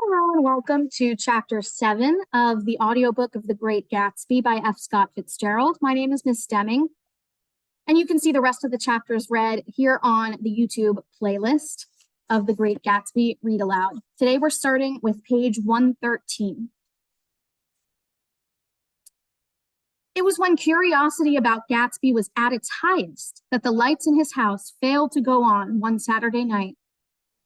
Hello and welcome to Chapter 7 of the audiobook of The Great Gatsby by F. Scott Fitzgerald. My name is Miss Deming, and you can see the rest of the chapters read here on the YouTube playlist of The Great Gatsby Read Aloud. Today we're starting with page 113. It was when curiosity about Gatsby was at its highest that the lights in his house failed to go on one Saturday night.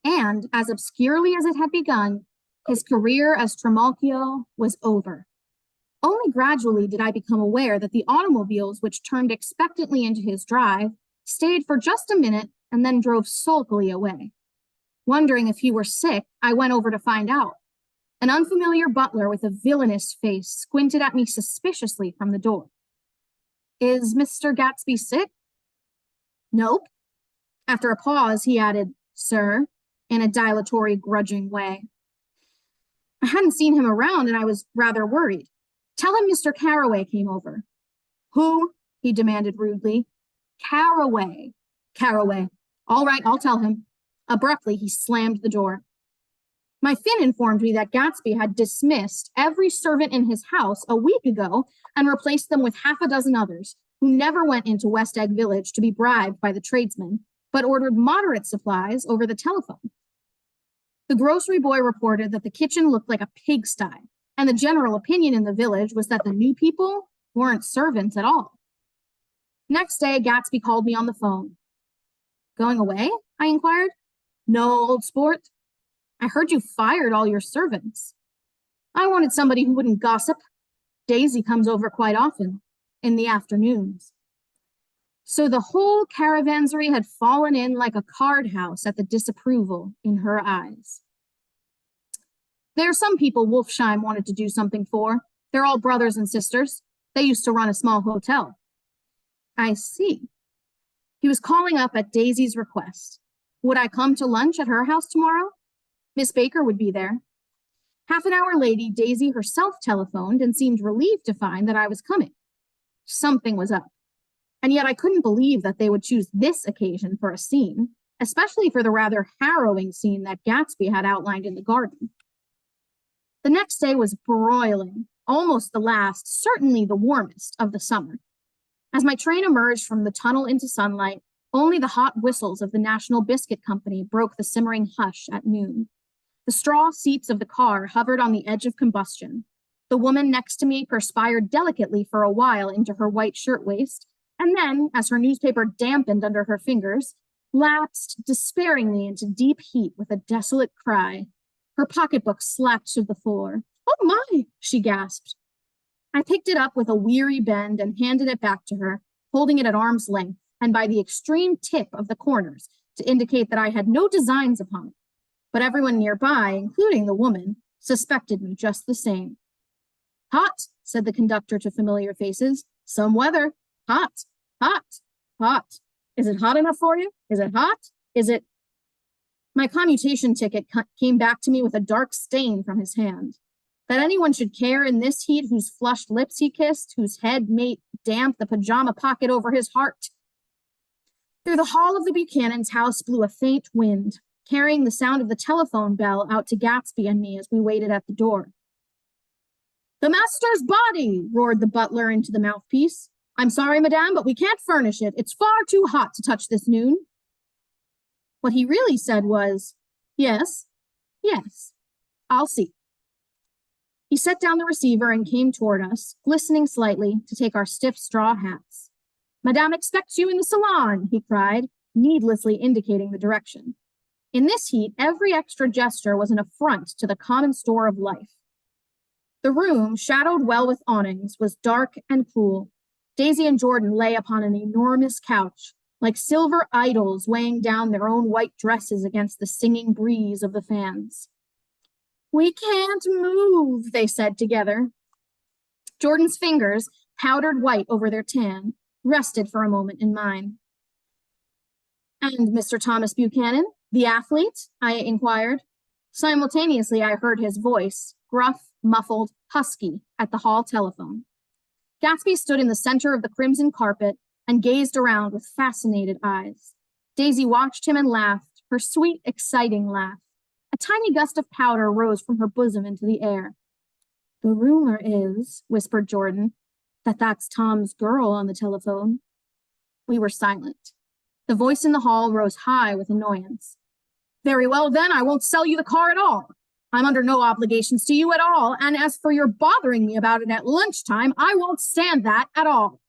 And, as obscurely as it had begun, his career as Trimalchio was over. Only gradually did I become aware that the automobiles which turned expectantly into his drive stayed for just a minute and then drove sulkily away. Wondering if he were sick, I went over to find out. An unfamiliar butler with a villainous face squinted at me suspiciously from the door. "Is Mr. Gatsby sick?" "Nope." After a pause, he added, "Sir," in a dilatory, grudging way. I hadn't seen him around and I was rather worried. "Tell him Mr. Carroway came over." "Who?" he demanded rudely. "Carroway." "Carroway. All right, I'll tell him." Abruptly, he slammed the door. My Finn informed me that Gatsby had dismissed every servant in his house a week ago and replaced them with half a dozen others who never went into West Egg Village to be bribed by the tradesmen, but ordered moderate supplies over the telephone. The grocery boy reported that the kitchen looked like a pigsty, and the general opinion in the village was that the new people weren't servants at all. Next day, Gatsby called me on the phone. "Going away?" I inquired. "No, old sport. I heard you fired all your servants." "I wanted somebody who wouldn't gossip. Daisy comes over quite often, in the afternoons." So the whole caravansary had fallen in like a card house at the disapproval in her eyes. There are some people Wolfsheim wanted to do something for. They're all brothers and sisters. They used to run a small hotel. I see. He was calling up at Daisy's request. Would I come to lunch at her house tomorrow? Miss Baker would be there. Half an hour later, Daisy herself telephoned and seemed relieved to find that I was coming. Something was up. And yet I couldn't believe that they would choose this occasion for a scene, especially for the rather harrowing scene that Gatsby had outlined in the garden. The next day was broiling, almost the last, certainly the warmest of the summer. As my train emerged from the tunnel into sunlight, only the hot whistles of the National Biscuit Company broke the simmering hush at noon. The straw seats of the car hovered on the edge of combustion. The woman next to me perspired delicately for a while into her white shirtwaist, and then, as her newspaper dampened under her fingers, lapsed despairingly into deep heat with a desolate cry. Her pocketbook slapped to the floor. "Oh my," she gasped. I picked it up with a weary bend and handed it back to her, holding it at arm's length and by the extreme tip of the corners to indicate that I had no designs upon it. But everyone nearby, including the woman, suspected me just the same. "Hot," said the conductor to familiar faces. "Some weather. Hot, hot, hot. Is it hot enough for you? Is it hot? Is it—" My commutation ticket came back to me with a dark stain from his hand. That anyone should care in this heat whose flushed lips he kissed, whose head made damp the pajama pocket over his heart. Through the hall of the Buchanan's house blew a faint wind, carrying the sound of the telephone bell out to Gatsby and me as we waited at the door. "The master's body," roared the butler into the mouthpiece. "I'm sorry, madame, but we can't furnish it. It's far too hot to touch this noon." What he really said was, "Yes, yes, I'll see." He set down the receiver and came toward us, glistening slightly, to take our stiff straw hats. "Madame expects you in the salon," he cried, needlessly indicating the direction. In this heat, every extra gesture was an affront to the common store of life. The room, shadowed well with awnings, was dark and cool. Daisy and Jordan lay upon an enormous couch, like silver idols weighing down their own white dresses against the singing breeze of the fans. "We can't move," they said together. Jordan's fingers, powdered white over their tan, rested for a moment in mine. "And Mr. Thomas Buchanan, the athlete?" I inquired. Simultaneously, I heard his voice, gruff, muffled, husky, at the hall telephone. Gatsby stood in the center of the crimson carpet and gazed around with fascinated eyes. Daisy watched him and laughed, her sweet, exciting laugh. A tiny gust of powder rose from her bosom into the air. The rumor is, whispered Jordan, that that's Tom's girl on the telephone. We were silent. The voice in the hall rose high with annoyance. Very well, then, I won't sell you the car at all. I'm under no obligations to you at all, and as for your bothering me about it at lunchtime, I won't stand that at all.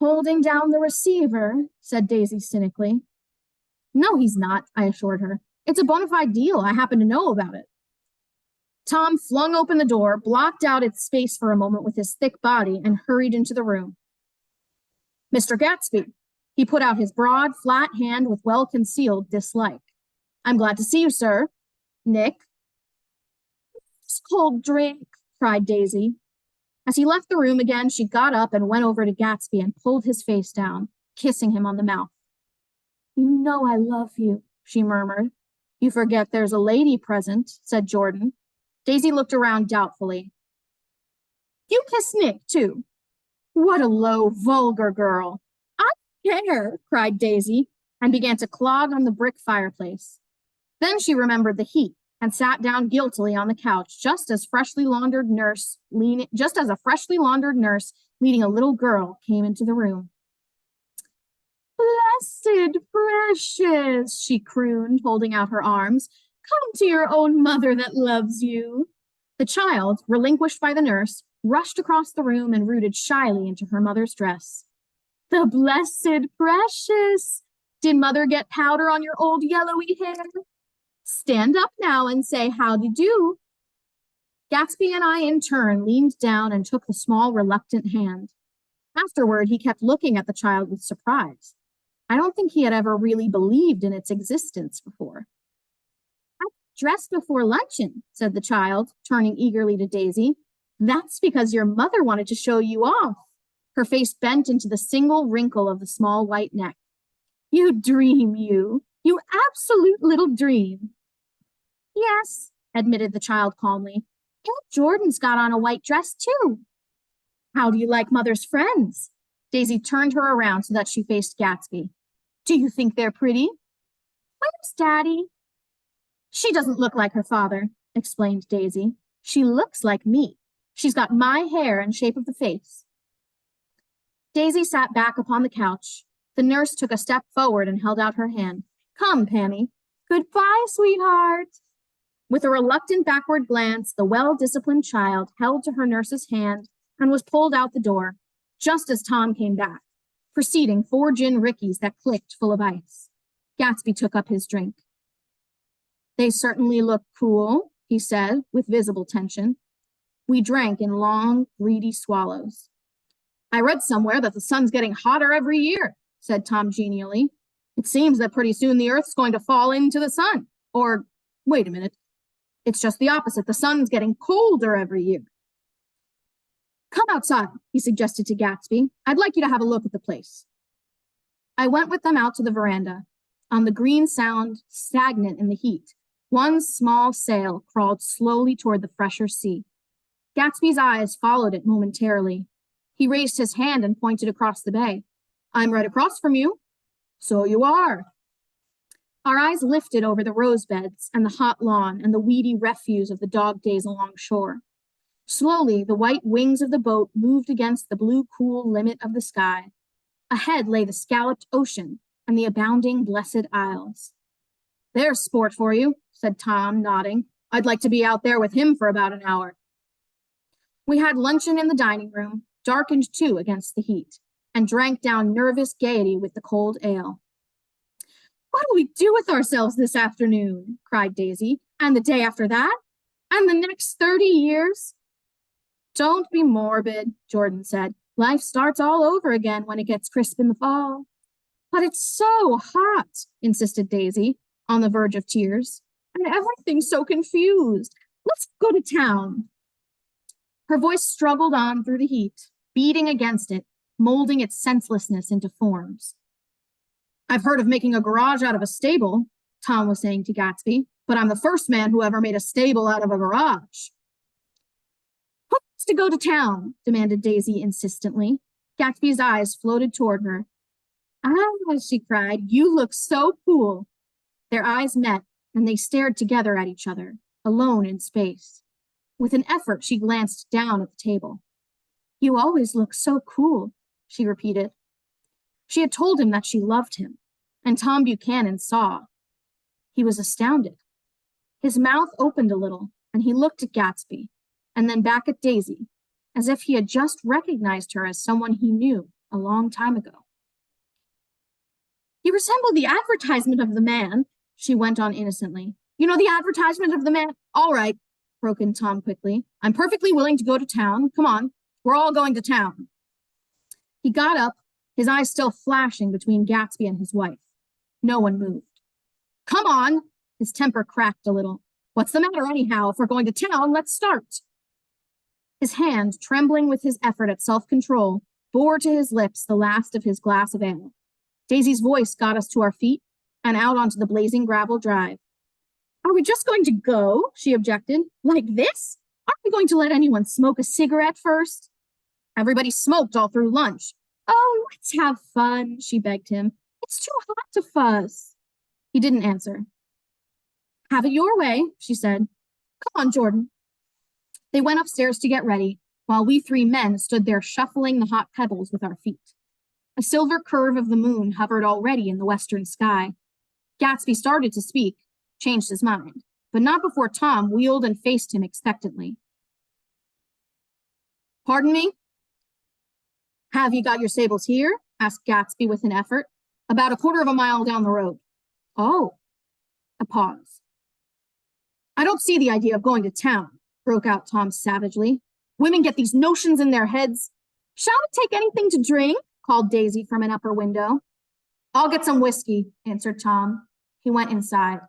Holding down the receiver, said Daisy cynically. No, he's not, I assured her. It's a bona fide deal. I happen to know about it. Tom flung open the door, blocked out its space for a moment with his thick body, and hurried into the room. Mr. Gatsby. He put out his broad, flat hand with well-concealed dislike. I'm glad to see you, sir. Nick. This cold drink, cried Daisy. As he left the room again, she got up and went over to Gatsby and pulled his face down, kissing him on the mouth. You know I love you, she murmured. You forget there's a lady present, said Jordan. Daisy looked around doubtfully. You kiss Nick, too. What a low, vulgar girl. I don't care, cried Daisy, and began to clog on the brick fireplace. Then she remembered the heat and sat down guiltily on the couch just as a freshly laundered nurse leading a little girl came into the room. Blessed precious, she crooned, holding out her arms. Come to your own mother that loves you. The child, relinquished by the nurse, rushed across the room and rooted shyly into her mother's dress. The blessed precious! Did mother get powder on your old yellowy hair? Stand up now and say howdy-do. Gatsby and I in turn leaned down and took the small, reluctant hand. Afterward, he kept looking at the child with surprise. I don't think he had ever really believed in its existence before. I dressed before luncheon, said the child, turning eagerly to Daisy. That's because your mother wanted to show you off. Her face bent into the single wrinkle of the small white neck. You dream, you. You absolute little dream. Yes, admitted the child calmly. Aunt Jordan's got on a white dress, too. How do you like mother's friends? Daisy turned her around so that she faced Gatsby. Do you think they're pretty? Where's Daddy? She doesn't look like her father, explained Daisy. She looks like me. She's got my hair and shape of the face. Daisy sat back upon the couch. The nurse took a step forward and held out her hand. Come, Pammy. Goodbye, sweetheart. With a reluctant backward glance, the well-disciplined child held to her nurse's hand and was pulled out the door, just as Tom came back, preceding 4 gin rickeys that clicked full of ice. Gatsby took up his drink. They certainly look cool, he said, with visible tension. We drank in long, greedy swallows. I read somewhere that the sun's getting hotter every year, said Tom genially. It seems that pretty soon the Earth's going to fall into the sun. Or, wait a minute, it's just the opposite. The sun's getting colder every year. Come outside, he suggested to Gatsby. I'd like you to have a look at the place. I went with them out to the veranda. On the green sound, stagnant in the heat, one small sail crawled slowly toward the fresher sea. Gatsby's eyes followed it momentarily. He raised his hand and pointed across the bay. I'm right across from you. So you are. Our eyes lifted over the rose beds and the hot lawn and the weedy refuse of the dog days along shore. Slowly, the white wings of the boat moved against the blue, cool limit of the sky. Ahead lay the scalloped ocean and the abounding blessed isles. There's sport for you, said Tom, nodding. I'd like to be out there with him for about an hour. We had luncheon in the dining room, darkened too against the heat, and drank down nervous gaiety with the cold ale. What will we do with ourselves this afternoon? Cried Daisy. And the day after that? And the next 30 years? Don't be morbid, Jordan said. Life starts all over again when it gets crisp in the fall. But it's so hot, insisted Daisy, on the verge of tears. And everything's so confused. Let's go to town. Her voice struggled on through the heat, beating against it, molding its senselessness into forms. I've heard of making a garage out of a stable, Tom was saying to Gatsby, but I'm the first man who ever made a stable out of a garage. Who wants to go to town? Demanded Daisy insistently. Gatsby's eyes floated toward her. Ah, she cried, you look so cool. Their eyes met, and they stared together at each other, alone in space. With an effort, she glanced down at the table. "You always look so cool," she repeated. She had told him that she loved him, and Tom Buchanan saw. He was astounded. His mouth opened a little, and he looked at Gatsby, and then back at Daisy, as if he had just recognized her as someone he knew a long time ago. "You resemble the advertisement of the man," she went on innocently. "You know the advertisement of the man?" "All right," broke in Tom quickly. "I'm perfectly willing to go to town. Come on, we're all going to town." He got up, his eyes still flashing between Gatsby and his wife. No one moved. "Come on," his temper cracked a little. "What's the matter anyhow? If we're going to town, let's start." His hand, trembling with his effort at self-control, bore to his lips the last of his glass of ale. Daisy's voice got us to our feet and out onto the blazing gravel drive. "Are we just going to go?" she objected. "Like this? Aren't we going to let anyone smoke a cigarette first?" "Everybody smoked all through lunch." "Oh, let's have fun," she begged him. "It's too hot to fuss." He didn't answer. "Have it your way," she said. "Come on, Jordan." They went upstairs to get ready, while we three men stood there shuffling the hot pebbles with our feet. A silver curve of the moon hovered already in the western sky. Gatsby started to speak, changed his mind, but not before Tom wheeled and faced him expectantly. "Pardon me?" "Have you got your sables here?" asked Gatsby with an effort. "About a quarter of a mile down the road." "Oh." A pause. "I don't see the idea of going to town," broke out Tom savagely. "Women get these notions in their heads." "Shall we take anything to drink?" called Daisy from an upper window. "I'll get some whiskey," answered Tom. He went inside.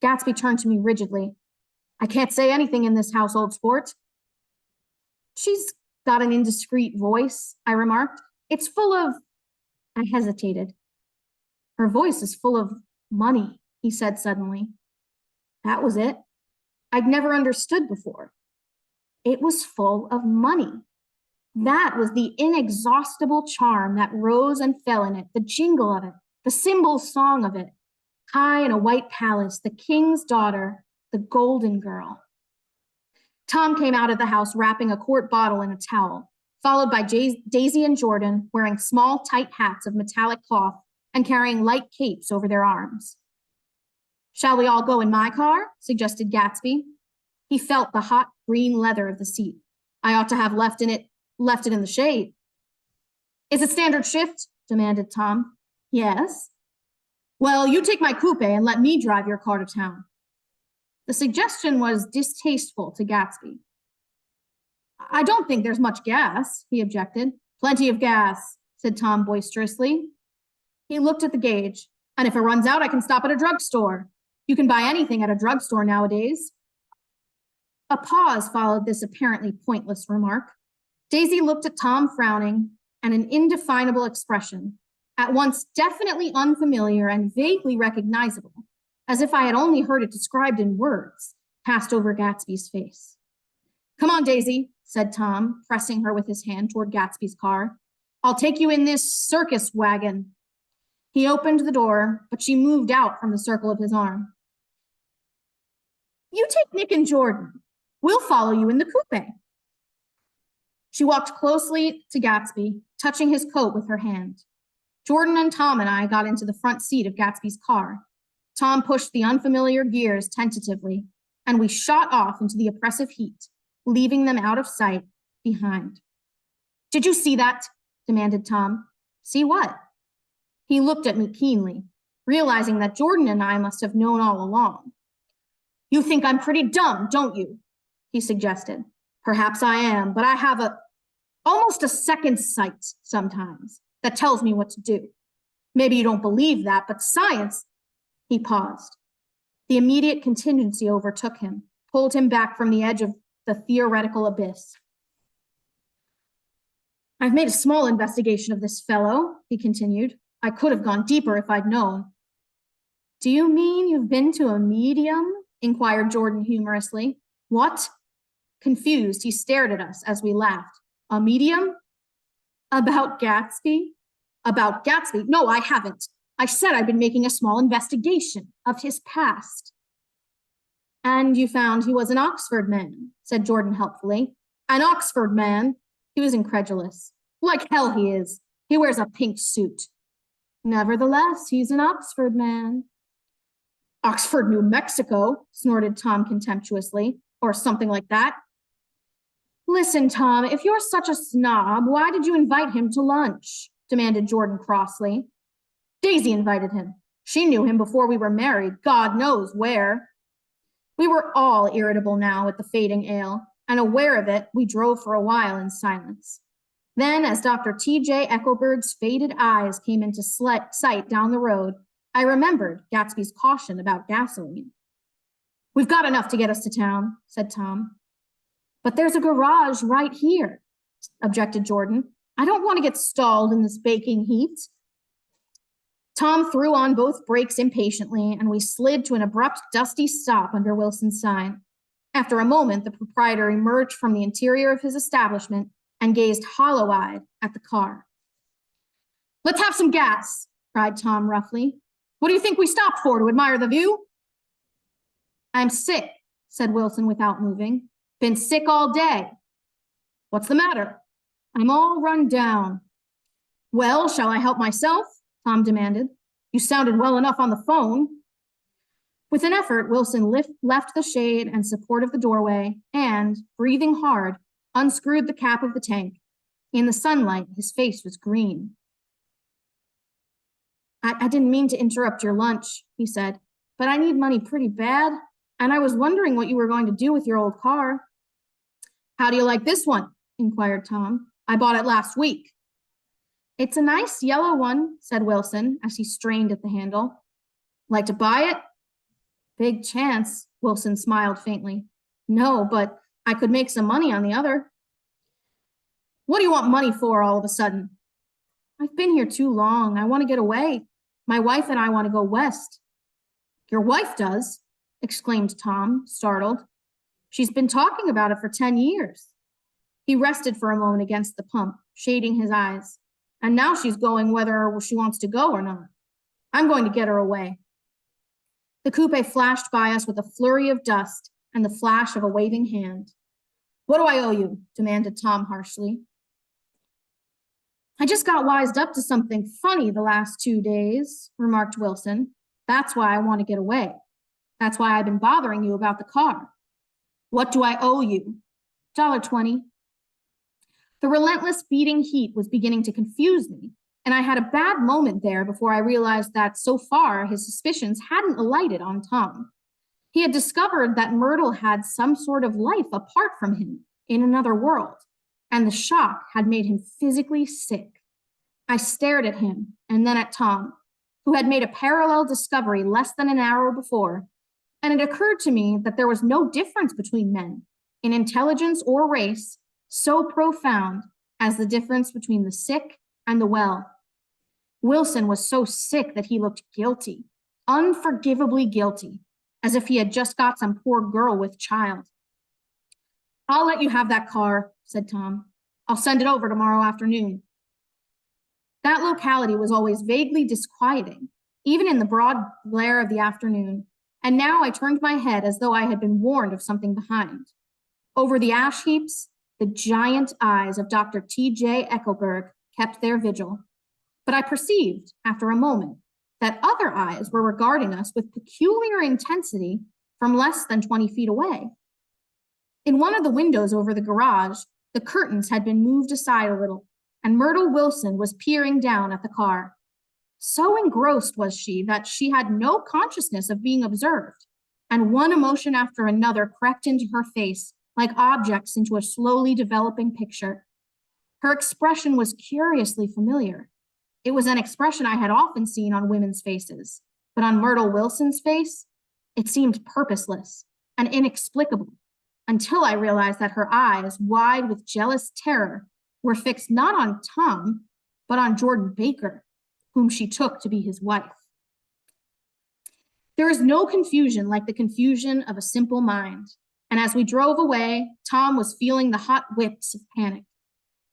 Gatsby turned to me rigidly. "I can't say anything in this house, old sport." "She's got an indiscreet voice," I remarked. "It's full of—" I hesitated. "Her voice is full of money," he said suddenly. That was it. I'd never understood before. It was full of money. That was the inexhaustible charm that rose and fell in it, the jingle of it, the cymbal song of it. High in a white palace, the king's daughter, the golden girl. Tom came out of the house wrapping a quart bottle in a towel, followed by Daisy and Jordan wearing small, tight hats of metallic cloth and carrying light capes over their arms. "Shall we all go in my car?" suggested Gatsby. He felt the hot green leather of the seat. I ought to have left it in the shade. "Is it standard shift?" demanded Tom. "Yes." "Well, you take my coupe and let me drive your car to town." The suggestion was distasteful to Gatsby. "I don't think there's much gas," he objected. "Plenty of gas," said Tom boisterously. He looked at the gauge. "And if it runs out, I can stop at a drugstore. You can buy anything at a drugstore nowadays." A pause followed this apparently pointless remark. Daisy looked at Tom frowning, and an indefinable expression, at once definitely unfamiliar and vaguely recognizable, as if I had only heard it described in words, passed over Gatsby's face. "Come on, Daisy," said Tom, pressing her with his hand toward Gatsby's car. "I'll take you in this circus wagon." He opened the door, but she moved out from the circle of his arm. "You take Nick and Jordan. We'll follow you in the coupe." She walked closely to Gatsby, touching his coat with her hand. Jordan and Tom and I got into the front seat of Gatsby's car. Tom pushed the unfamiliar gears tentatively, and we shot off into the oppressive heat, leaving them out of sight behind. "Did you see that?" demanded Tom. "See what?" He looked at me keenly, realizing that Jordan and I must have known all along. "You think I'm pretty dumb, don't you?" he suggested. "Perhaps I am, but I have almost a second sight sometimes that tells me what to do. Maybe you don't believe that, but science—" He paused. The immediate contingency overtook him, pulled him back from the edge of the theoretical abyss. "I've made a small investigation of this fellow," he continued. "I could have gone deeper if I'd known." "Do you mean you've been to a medium?" inquired Jordan humorously. "What?" Confused, he stared at us as we laughed. "A medium? About Gatsby?" "About Gatsby? No, I haven't. I said I'd been making a small investigation of his past. And you found he was an Oxford man, said Jordan helpfully. An Oxford man? He was incredulous. Like hell he is. He wears a pink suit. Nevertheless, he's an Oxford man. Oxford, New Mexico, snorted Tom contemptuously, or something like that. Listen, Tom, if you're such a snob, why did you invite him to lunch? Demanded Jordan crossly. Daisy invited him. She knew him before we were married, God knows where. We were all irritable now at the fading ale, and aware of it, we drove for a while in silence. Then, as Dr. T.J. Eckelberg's faded eyes came into sight down the road, I remembered Gatsby's caution about gasoline. We've got enough to get us to town, said Tom. But there's a garage right here, objected Jordan. I don't want to get stalled in this baking heat. Tom threw on both brakes impatiently, and we slid to an abrupt, dusty stop under Wilson's sign. After a moment, the proprietor emerged from the interior of his establishment and gazed hollow-eyed at the car. Let's have some gas, cried Tom roughly. What do you think we stopped for, to admire the view? I'm sick, said Wilson without moving. Been sick all day. What's the matter? I'm all run down. Well, shall I help myself? Tom demanded. You sounded well enough on the phone. With an effort, Wilson left the shade and support of the doorway and, breathing hard, unscrewed the cap of the tank. In the sunlight, his face was green. I didn't mean to interrupt your lunch, he said, but I need money pretty bad, and I was wondering what you were going to do with your old car. How do you like this one? Inquired Tom. I bought it last week. It's a nice yellow one, said Wilson as he strained at the handle. Like to buy it? Big chance, Wilson smiled faintly. No, but I could make some money on the other. What do you want money for all of a sudden? I've been here too long. I want to get away. My wife and I want to go west. Your wife does? Exclaimed Tom, startled. She's been talking about it for 10 years. He rested for a moment against the pump, shading his eyes. And now she's going whether she wants to go or not. I'm going to get her away. The coupe flashed by us with a flurry of dust and the flash of a waving hand. What do I owe you? Demanded Tom harshly. I just got wised up to something funny the last 2 days, remarked Wilson. That's why I want to get away. That's why I've been bothering you about the car. What do I owe you? $1.20. The relentless beating heat was beginning to confuse me, and I had a bad moment there before I realized that so far his suspicions hadn't alighted on Tom. He had discovered that Myrtle had some sort of life apart from him in another world, and the shock had made him physically sick. I stared at him and then at Tom, who had made a parallel discovery less than an hour before, and it occurred to me that there was no difference between men, in intelligence or race, so profound as the difference between the sick and the well. Wilson was so sick that he looked guilty, unforgivably guilty, as if he had just got some poor girl with child. I'll let you have that car, said Tom. I'll send it over tomorrow afternoon. That locality was always vaguely disquieting, even in the broad glare of the afternoon, and now I turned my head as though I had been warned of something behind. Over the ash heaps, the giant eyes of Dr. T.J. Eckelberg kept their vigil. But I perceived, after a moment, that other eyes were regarding us with peculiar intensity from less than 20 feet away. In one of the windows over the garage, the curtains had been moved aside a little, and Myrtle Wilson was peering down at the car. So engrossed was she that she had no consciousness of being observed, and one emotion after another crept into her face like objects into a slowly developing picture. Her expression was curiously familiar. It was an expression I had often seen on women's faces, but on Myrtle Wilson's face, it seemed purposeless and inexplicable, until I realized that her eyes, wide with jealous terror, were fixed not on Tom, but on Jordan Baker, whom she took to be his wife. There is no confusion like the confusion of a simple mind, and as we drove away, Tom was feeling the hot whips of panic.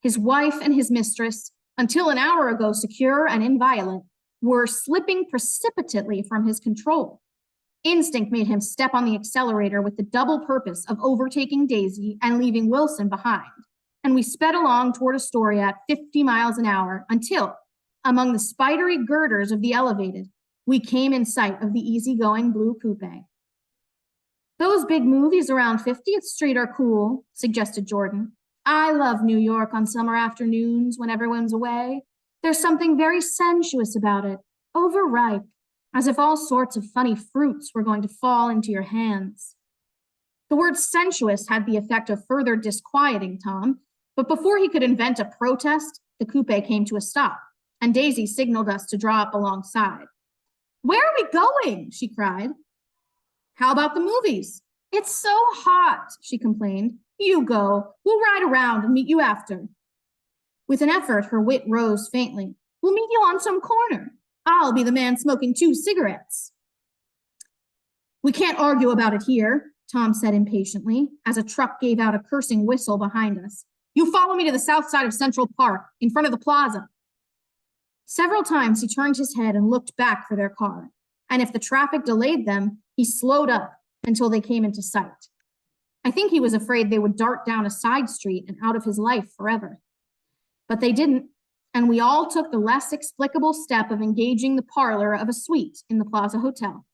His wife and his mistress, until an hour ago secure and inviolate, were slipping precipitately from his control. Instinct made him step on the accelerator with the double purpose of overtaking Daisy and leaving Wilson behind, and we sped along toward Astoria at 50 miles an hour until, among the spidery girders of the elevated, we came in sight of the easygoing blue coupe. Those big movies around 50th Street are cool, suggested Jordan. I love New York on summer afternoons when everyone's away. There's something very sensuous about it, overripe, as if all sorts of funny fruits were going to fall into your hands. The word sensuous had the effect of further disquieting Tom, but before he could invent a protest, the coupe came to a stop, and Daisy signaled us to draw up alongside. Where are we going? She cried. How about the movies? It's so hot, she complained. You go. We'll ride around and meet you after. With an effort, her wit rose faintly. We'll meet you on some corner. I'll be the man smoking 2 cigarettes. We can't argue about it here, Tom said impatiently, as a truck gave out a cursing whistle behind us. You follow me to the south side of Central Park, in front of the plaza. Several times he turned his head and looked back for their car, and if the traffic delayed them, he slowed up until they came into sight. I think he was afraid they would dart down a side street and out of his life forever. But they didn't, and we all took the less explicable step of engaging the parlor of a suite in the Plaza Hotel.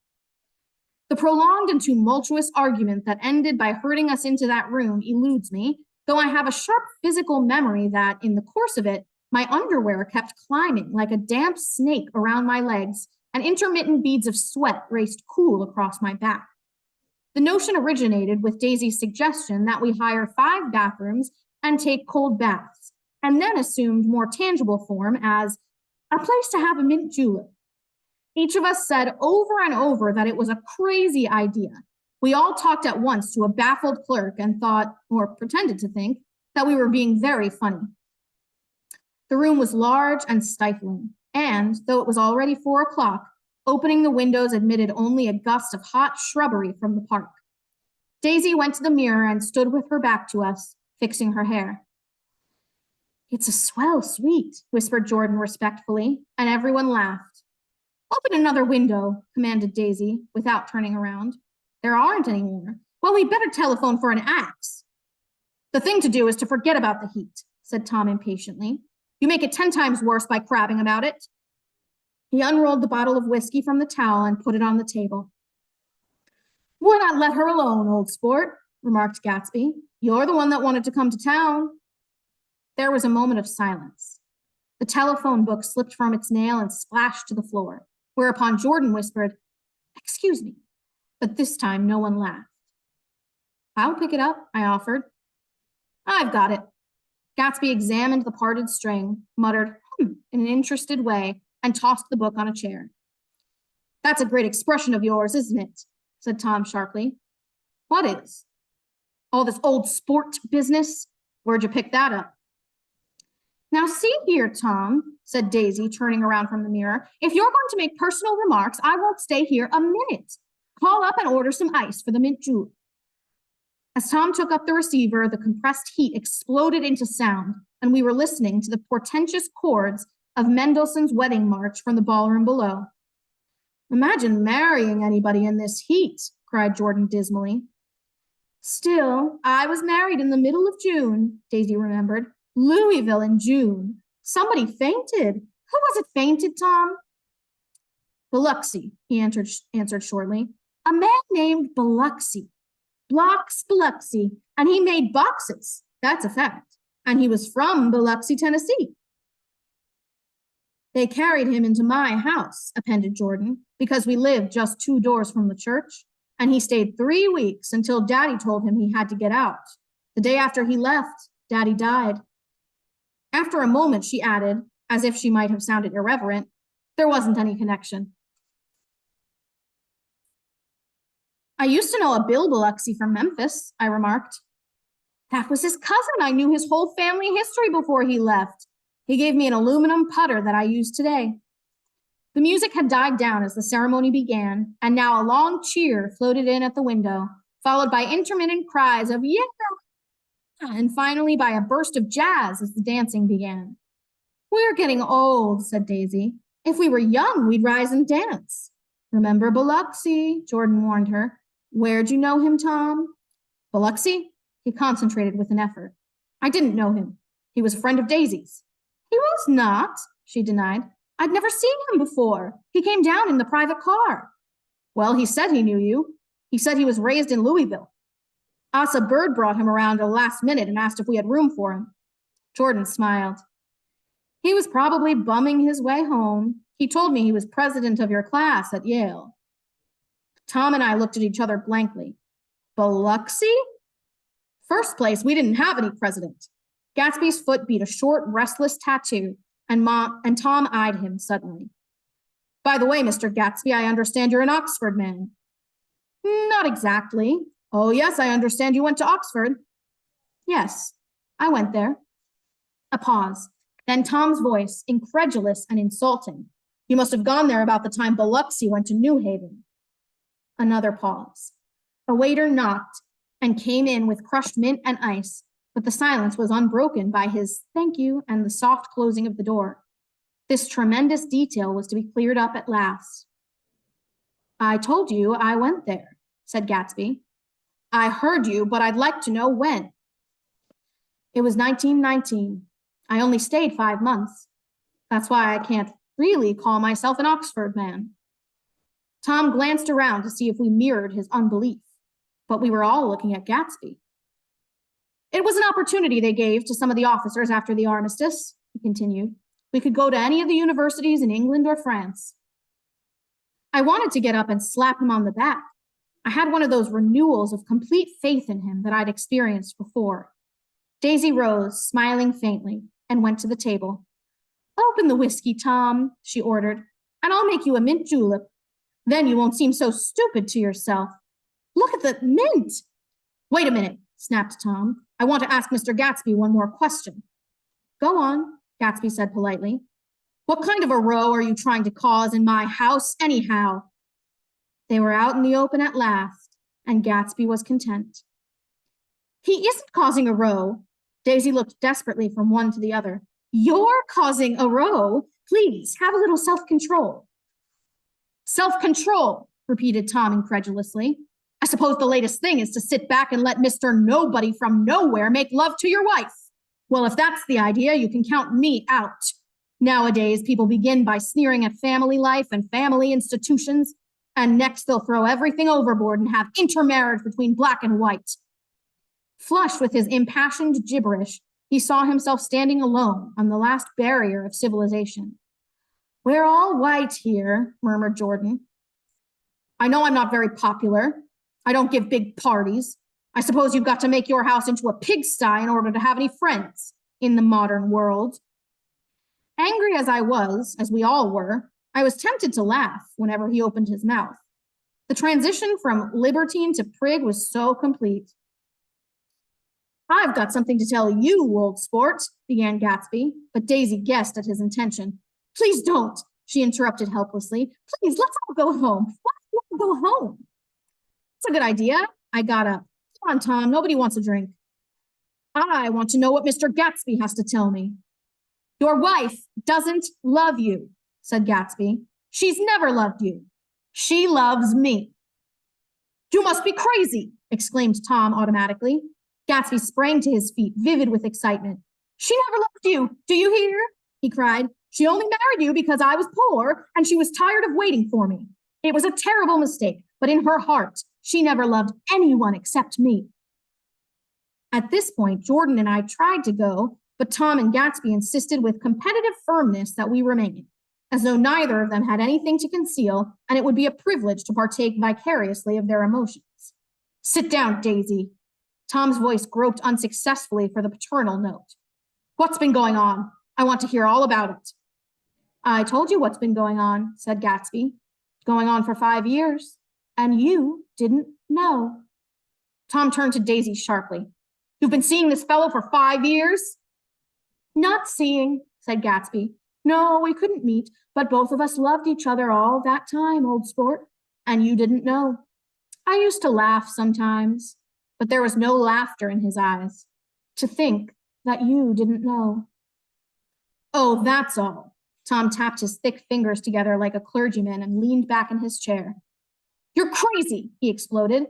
The prolonged and tumultuous argument that ended by herding us into that room eludes me, though I have a sharp physical memory that, in the course of it, my underwear kept climbing like a damp snake around my legs, and intermittent beads of sweat raced cool across my back. The notion originated with Daisy's suggestion that we hire 5 bathrooms and take cold baths, and then assumed more tangible form as a place to have a mint julep. Each of us said over and over that it was a crazy idea. We all talked at once to a baffled clerk and thought, or pretended to think, that we were being very funny. The room was large and stifling, and, though it was already 4 o'clock, opening the windows admitted only a gust of hot shrubbery from the park. Daisy went to the mirror and stood with her back to us, fixing her hair. It's a swell suite, whispered Jordan respectfully, and everyone laughed. Open another window, commanded Daisy, without turning around. There aren't any more. Well, we'd better telephone for an axe. The thing to do is to forget about the heat, said Tom impatiently. You make it 10 times worse by crabbing about it. He unrolled the bottle of whiskey from the towel and put it on the table. Why not let her alone, old sport, remarked Gatsby. You're the one that wanted to come to town. There was a moment of silence. The telephone book slipped from its nail and splashed to the floor, whereupon Jordan whispered, Excuse me, but this time no one laughed. I'll pick it up, I offered. I've got it. Gatsby examined the parted string, muttered, in an interested way, and tossed the book on a chair. That's a great expression of yours, isn't it? Said Tom sharply. What is? All this old sport business? Where'd you pick that up? Now see here, Tom, said Daisy, turning around from the mirror. If you're going to make personal remarks, I won't stay here a minute. Call up and order some ice for the mint julep. As Tom took up the receiver, the compressed heat exploded into sound, and we were listening to the portentous chords of Mendelssohn's Wedding March from the ballroom below. Imagine marrying anybody in this heat, cried Jordan dismally. Still, I was married in the middle of June, Daisy remembered. Louisville in June. Somebody fainted. Who was it fainted, Tom? Biloxi, he answered shortly. A man named Biloxi. Blocks Biloxi, and he made boxes. That's a fact. And he was from Biloxi, Tennessee. They carried him into my house, appended Jordan, because we lived just 2 doors from the church, and he stayed 3 weeks until Daddy told him he had to get out. The day after he left, Daddy died. After a moment, she added, as if she might have sounded irreverent, there wasn't any connection. I used to know a Bill Biloxi from Memphis, I remarked. That was his cousin. I knew his whole family history before he left. He gave me an aluminum putter that I use today. The music had died down as the ceremony began, and now a long cheer floated in at the window, followed by intermittent cries of yeah, and finally by a burst of jazz as the dancing began. We're getting old, said Daisy. If we were young, we'd rise and dance. Remember Biloxi, Jordan warned her. Where'd you know him, Tom? Biloxi? He concentrated with an effort. I didn't know him. He was a friend of Daisy's. He was not, she denied. I'd never seen him before. He came down in the private car. Well, he said he knew you. He said he was raised in Louisville. Asa Bird brought him around at the last minute and asked if we had room for him. Jordan smiled. He was probably bumming his way home. He told me he was president of your class at Yale. Tom and I looked at each other blankly. Biloxi? First place, we didn't have any president. Gatsby's foot beat a short, restless tattoo, and Tom eyed him suddenly. By the way, Mr. Gatsby, I understand you're an Oxford man. Not exactly. Oh, yes, I understand you went to Oxford. Yes, I went there. A pause. Then Tom's voice, incredulous and insulting. You must have gone there about the time Biloxi went to New Haven. Another pause. A waiter knocked and came in with crushed mint and ice, but the silence was unbroken by his thank you and the soft closing of the door. This tremendous detail was to be cleared up at last. I told you I went there, said Gatsby. I heard you, but I'd like to know when. It was 1919. I only stayed 5 months. That's why I can't really call myself an Oxford man. Tom glanced around to see if we mirrored his unbelief, but we were all looking at Gatsby. It was an opportunity they gave to some of the officers after the armistice, he continued. We could go to any of the universities in England or France. I wanted to get up and slap him on the back. I had one of those renewals of complete faith in him that I'd experienced before. Daisy rose, smiling faintly, and went to the table. Open the whiskey, Tom, she ordered, and I'll make you a mint julep. Then you won't seem so stupid to yourself. Look at the mint. Wait a minute, snapped Tom. I want to ask Mr. Gatsby one more question. Go on, Gatsby said politely. What kind of a row are you trying to cause in my house anyhow? They were out in the open at last, and Gatsby was content. He isn't causing a row. Daisy looked desperately from one to the other. You're causing a row. Please, have a little self-control. Self-control, repeated Tom incredulously. I suppose the latest thing is to sit back and let Mr. Nobody from nowhere make love to your wife. Well, if that's the idea, you can count me out. Nowadays, people begin by sneering at family life and family institutions, and next they'll throw everything overboard and have intermarriage between black and white. Flushed with his impassioned gibberish, he saw himself standing alone on the last barrier of civilization. We're all white here, murmured Jordan. I know I'm not very popular. I don't give big parties. I suppose you've got to make your house into a pigsty in order to have any friends in the modern world. Angry as I was, as we all were, I was tempted to laugh whenever he opened his mouth. The transition from libertine to prig was so complete. I've got something to tell you, old sport, began Gatsby, but Daisy guessed at his intention. Please don't, she interrupted helplessly. Please, let's all go home. Let's all go home. It's a good idea. I got up. Come on, Tom, nobody wants a drink. I want to know what Mr. Gatsby has to tell me. Your wife doesn't love you, said Gatsby. She's never loved you. She loves me. You must be crazy, exclaimed Tom automatically. Gatsby sprang to his feet, vivid with excitement. She never loved you, do you hear? He cried. She only married you because I was poor and she was tired of waiting for me. It was a terrible mistake, but in her heart, she never loved anyone except me. At this point, Jordan and I tried to go, but Tom and Gatsby insisted with competitive firmness that we remain, as though neither of them had anything to conceal, and it would be a privilege to partake vicariously of their emotions. Sit down, Daisy. Tom's voice groped unsuccessfully for the paternal note. What's been going on? I want to hear all about it. I told you what's been going on, said Gatsby. Going on for 5 years, and you didn't know. Tom turned to Daisy sharply. You've been seeing this fellow for 5 years? Not seeing, said Gatsby. No, we couldn't meet, but both of us loved each other all that time, old sport, and you didn't know. I used to laugh sometimes, but there was no laughter in his eyes. To think that you didn't know. Oh, that's all. Tom tapped his thick fingers together like a clergyman and leaned back in his chair. You're crazy, he exploded.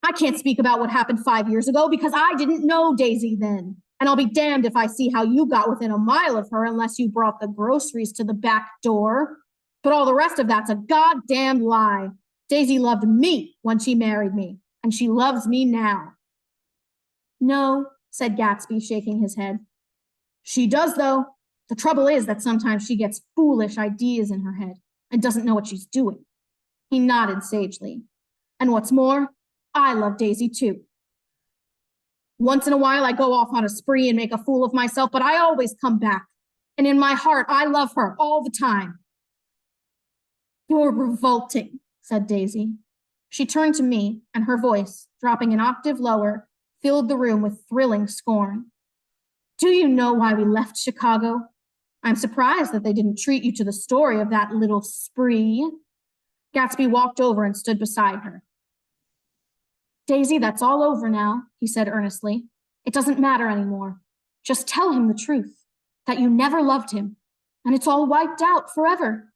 I can't speak about what happened 5 years ago because I didn't know Daisy then. And I'll be damned if I see how you got within a mile of her unless you brought the groceries to the back door. But all the rest of that's a goddamn lie. Daisy loved me when she married me, and she loves me now. No, said Gatsby, shaking his head. She does, though. The trouble is that sometimes she gets foolish ideas in her head and doesn't know what she's doing. He nodded sagely. And what's more, I love Daisy too. Once in a while, I go off on a spree and make a fool of myself, but I always come back. And in my heart, I love her all the time. You're revolting, said Daisy. She turned to me, and her voice, dropping an octave lower, filled the room with thrilling scorn. Do you know why we left Chicago? I'm surprised that they didn't treat you to the story of that little spree. Gatsby walked over and stood beside her. Daisy, that's all over now, he said earnestly. It doesn't matter anymore. Just tell him the truth, that you never loved him, and it's all wiped out forever.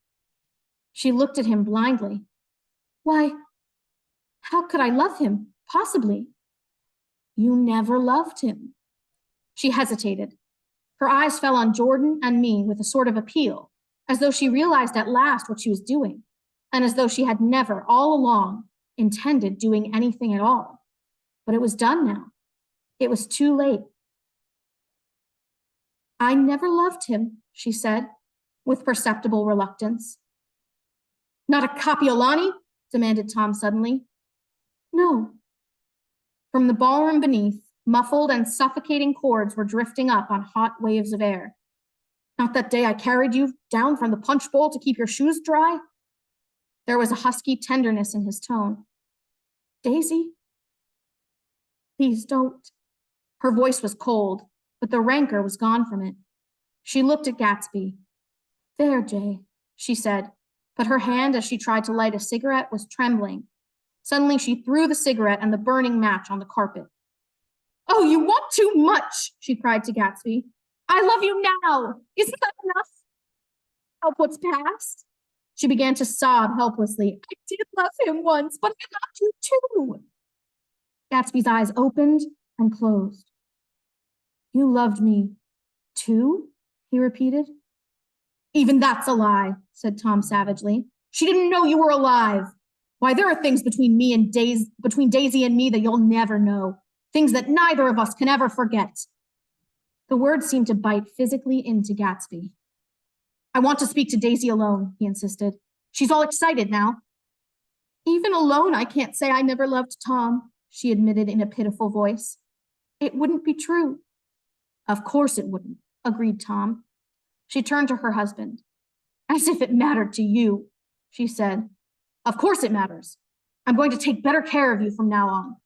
She looked at him blindly. Why, how could I love him, possibly? You never loved him. She hesitated. Her eyes fell on Jordan and me with a sort of appeal, as though she realized at last what she was doing, and as though she had never, all along, intended doing anything at all. But it was done now. It was too late. I never loved him, she said, with perceptible reluctance. Not a Kapiolani? Demanded Tom suddenly. No. From the ballroom beneath, muffled and suffocating chords were drifting up on hot waves of air. Not that day I carried you down from the punch bowl to keep your shoes dry? There was a husky tenderness in his tone. Daisy? Please don't. Her voice was cold, but the rancor was gone from it. She looked at Gatsby. There, Jay, she said, but her hand as she tried to light a cigarette was trembling. Suddenly she threw the cigarette and the burning match on the carpet. Oh, you want too much, she cried to Gatsby. I love you now. Isn't that enough? Help what's past? She began to sob helplessly. I did love him once, but I loved you too. Gatsby's eyes opened and closed. You loved me too? He repeated. Even that's a lie, said Tom savagely. She didn't know you were alive. Why, there are things between Daisy and me that you'll never know. Things that neither of us can ever forget. The words seemed to bite physically into Gatsby. I want to speak to Daisy alone, he insisted. She's all excited now. Even alone, I can't say I never loved Tom, she admitted in a pitiful voice. It wouldn't be true. Of course it wouldn't, agreed Tom. She turned to her husband. As if it mattered to you, she said. Of course it matters. I'm going to take better care of you from now on.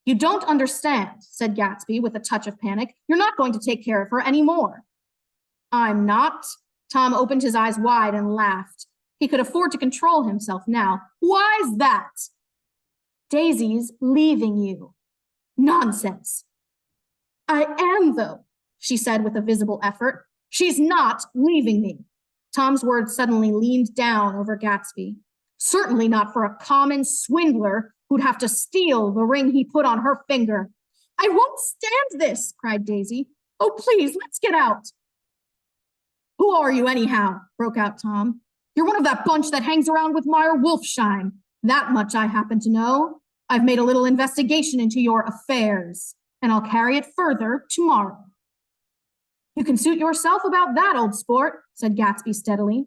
You don't understand, said Gatsby with a touch of panic. You're not going to take care of her anymore. I'm not. Tom opened his eyes wide and laughed. He could afford to control himself now. Why's that? Daisy's leaving you. Nonsense. I am, though, she said with a visible effort. She's not leaving me. Tom's words suddenly leaned down over Gatsby. Certainly not for a common swindler who'd have to steal the ring he put on her finger. I won't stand this, cried Daisy. Oh, please, let's get out. Who are you anyhow? Broke out Tom. You're one of that bunch that hangs around with Meyer Wolfsheim. That much I happen to know. I've made a little investigation into your affairs, and I'll carry it further tomorrow. You can suit yourself about that, old sport, said Gatsby steadily.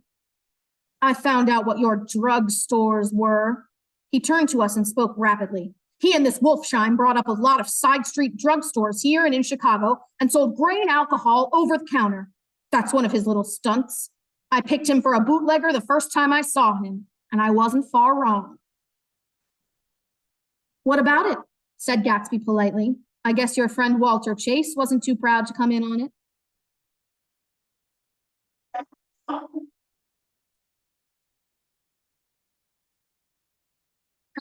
I found out what your drug stores were. He turned to us and spoke rapidly. He and this Wolfsheim brought up a lot of side street drugstores here and in Chicago and sold grain alcohol over the counter. That's one of his little stunts. I picked him for a bootlegger the first time I saw him, and I wasn't far wrong. What about it? Said Gatsby politely. I guess your friend Walter Chase wasn't too proud to come in on it.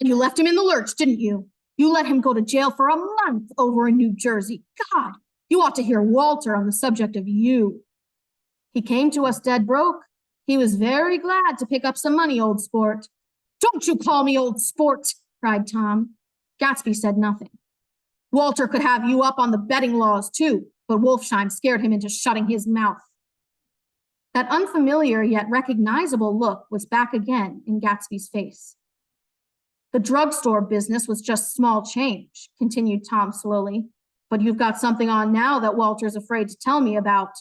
And you left him in the lurch, didn't you? You let him go to jail for a month over in New Jersey. God, you ought to hear Walter on the subject of you. He came to us dead broke. He was very glad to pick up some money, old sport. Don't you call me old sport, cried Tom. Gatsby said nothing. Walter could have you up on the betting laws too, but Wolfsheim scared him into shutting his mouth. That unfamiliar yet recognizable look was back again in Gatsby's face. The drugstore business was just small change, continued Tom slowly, but you've got something on now that Walter's afraid to tell me about.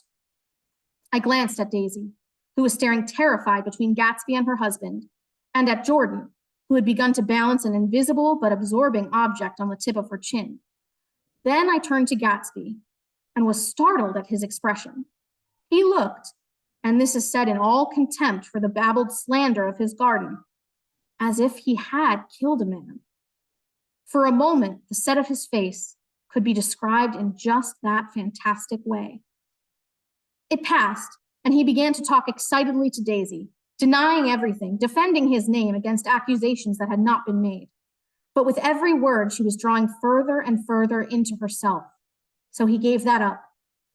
I glanced at Daisy, who was staring terrified between Gatsby and her husband, and at Jordan, who had begun to balance an invisible but absorbing object on the tip of her chin. Then I turned to Gatsby and was startled at his expression. He looked, and this is said in all contempt for the babbled slander of his garden, as if he had killed a man. For a moment, the set of his face could be described in just that fantastic way. It passed, and he began to talk excitedly to Daisy, denying everything, defending his name against accusations that had not been made. But with every word, she was drawing further and further into herself. So he gave that up,